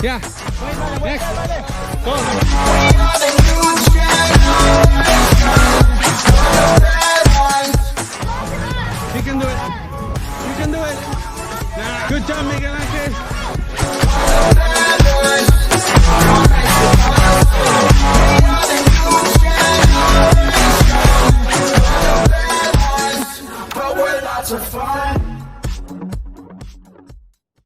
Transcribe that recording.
Yeah. Next. Go. You can do it. You can do it. Good job, Miguel Ángel. But we're lots of fun.